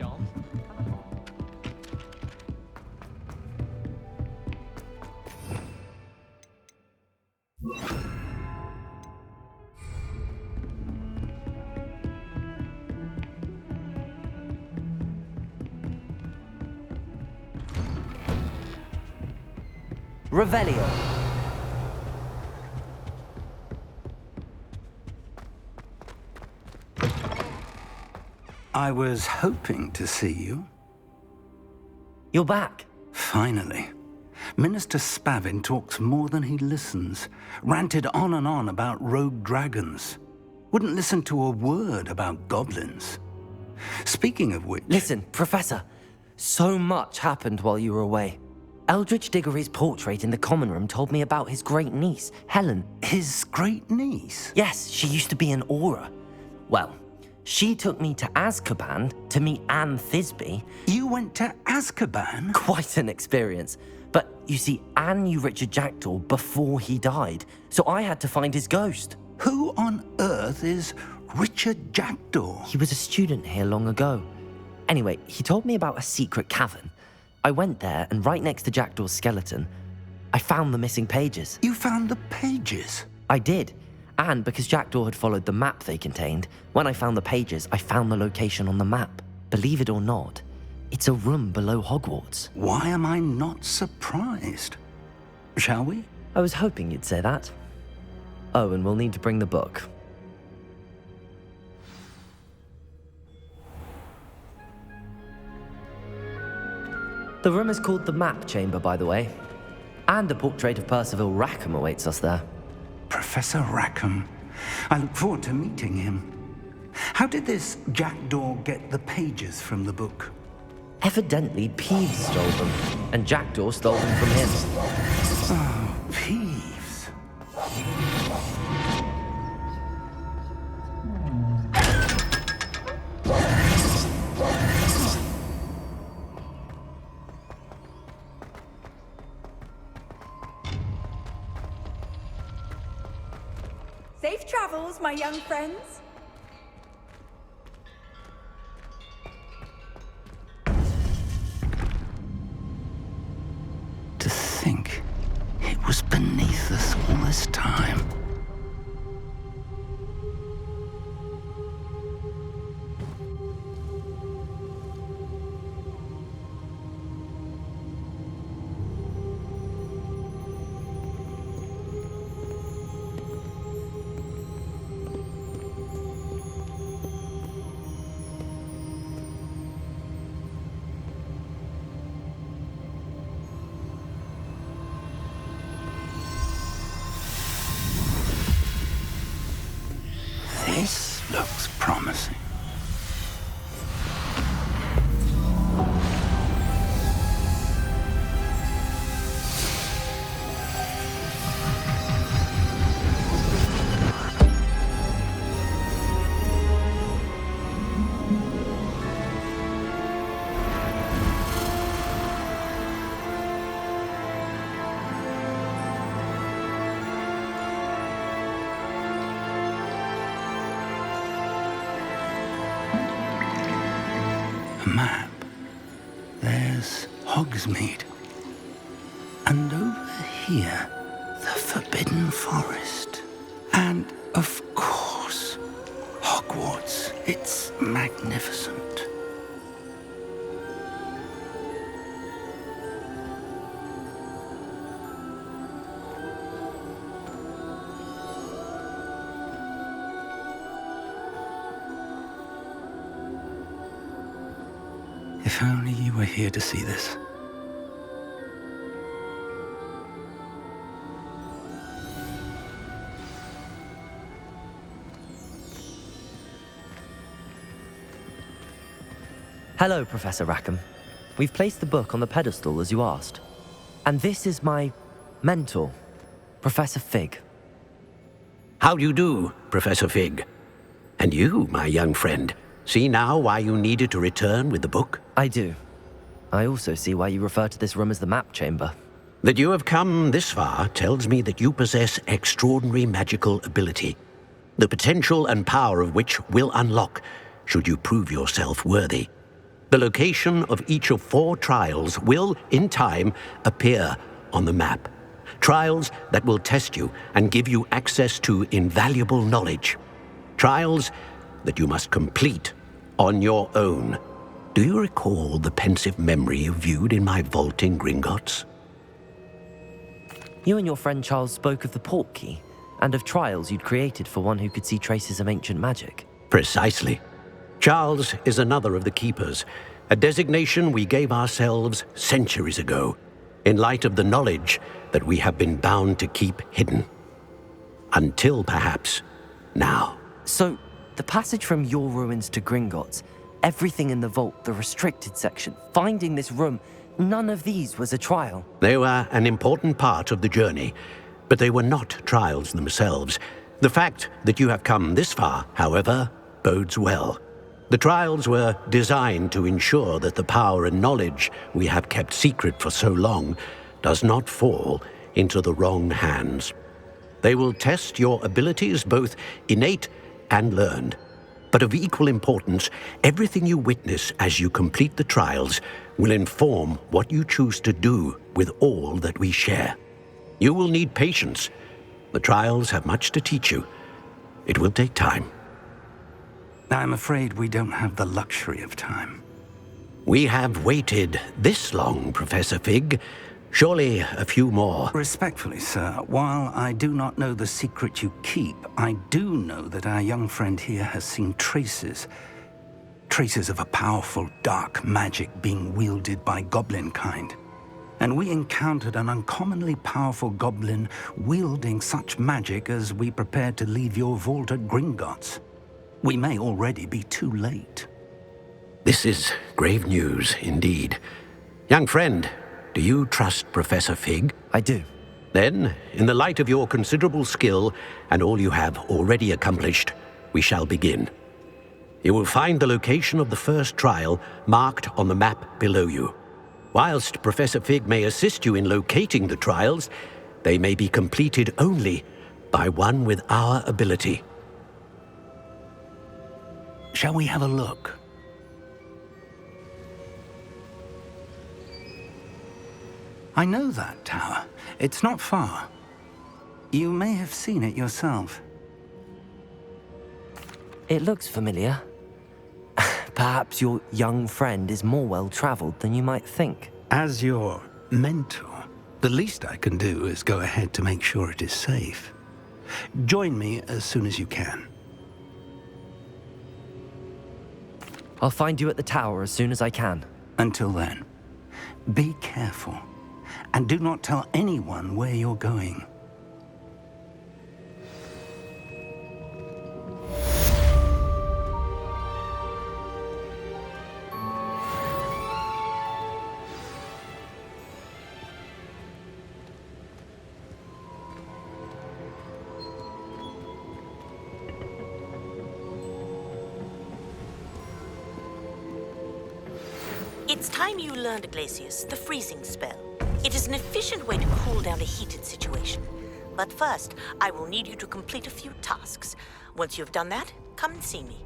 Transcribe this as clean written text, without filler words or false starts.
chance. Revelio. I was hoping to see you. You're back. Finally. Minister Spavin talks more than he listens. Ranted on and on about rogue dragons. Wouldn't listen to a word about goblins. Speaking of which... Listen, Professor. So much happened while you were away. Eldridge Diggory's portrait in the common room told me about his great niece, Helen. His great niece? Yes, she used to be an Auror. Well, she took me to Azkaban to meet Anne Thisbe. You went to Azkaban? Quite an experience. But you see, Anne knew Richard Jackdaw before he died, so I had to find his ghost. Who on earth is Richard Jackdaw? He was a student here long ago. Anyway, he told me about a secret cavern. I went there, and right next to Jackdaw's skeleton, I found the missing pages. You found the pages? I did. And because Jackdaw had followed the map they contained, when I found the pages, I found the location on the map. Believe it or not, it's a room below Hogwarts. Why am I not surprised? Shall we? I was hoping you'd say that. Oh, and we'll need to bring the book. The room is called the Map Chamber, by the way. And a portrait of Percival Rackham awaits us there. Professor Rackham. I look forward to meeting him. How did this Jackdaw get the pages from the book? Evidently, Peeves stole them, and Jackdaw stole them from him. Oh, Peeves. Safe travels, my young friends. To think it was beneath us all this time. This looks promising. Map. There's Hogsmeade. And over here, the Forbidden Forest. And, of course, Hogwarts. It's magnificent. If only you were here to see this. Hello, Professor Rackham. We've placed the book on the pedestal, as you asked. And this is my mentor, Professor Fig. How do you do, Professor Fig? And you, my young friend, see now why you needed to return with the book? I do. I also see why you refer to this room as the Map Chamber. That you have come this far tells me that you possess extraordinary magical ability, the potential and power of which will unlock should you prove yourself worthy. The location of each of 4 trials will, in time, appear on the map. Trials that will test you and give you access to invaluable knowledge. Trials that you must complete on your own. Do you recall the pensive memory you viewed in my vault in Gringotts? You and your friend Charles spoke of the port key, and of trials you'd created for one who could see traces of ancient magic. Precisely. Charles is another of the Keepers, a designation we gave ourselves centuries ago, in light of the knowledge that we have been bound to keep hidden. Until, perhaps, now. So, the passage from your ruins to Gringotts, everything in the vault, the restricted section, finding this room, none of these was a trial. They were an important part of the journey, but they were not trials themselves. The fact that you have come this far, however, bodes well. The trials were designed to ensure that the power and knowledge we have kept secret for so long does not fall into the wrong hands. They will test your abilities, both innate and learned. But of equal importance, everything you witness as you complete the trials will inform what you choose to do with all that we share. You will need patience. The trials have much to teach you. It will take time. I'm afraid we don't have the luxury of time. We have waited this long, Professor Fig. Surely a few more. Respectfully, sir, while I do not know the secret you keep, I do know that our young friend here has seen traces of a powerful dark magic being wielded by goblin kind. And we encountered an uncommonly powerful goblin wielding such magic as we prepared to leave your vault at Gringotts. We may already be too late. This is grave news indeed. Young friend, do you trust Professor Fig? I do. Then, in the light of your considerable skill and all you have already accomplished, we shall begin. You will find the location of the first trial marked on the map below you. Whilst Professor Fig may assist you in locating the trials, they may be completed only by one with our ability. Shall we have a look? I know that tower. It's not far. You may have seen it yourself. It looks familiar. Perhaps your young friend is more well-traveled than you might think. As your mentor, the least I can do is go ahead to make sure it is safe. Join me as soon as you can. I'll find you at the tower as soon as I can. Until then, be careful, and do not tell anyone where you're going. It's time you learned, Glacius, the freezing spell. It is an efficient way to cool down a heated situation. But first, I will need you to complete a few tasks. Once you've done that, come and see me.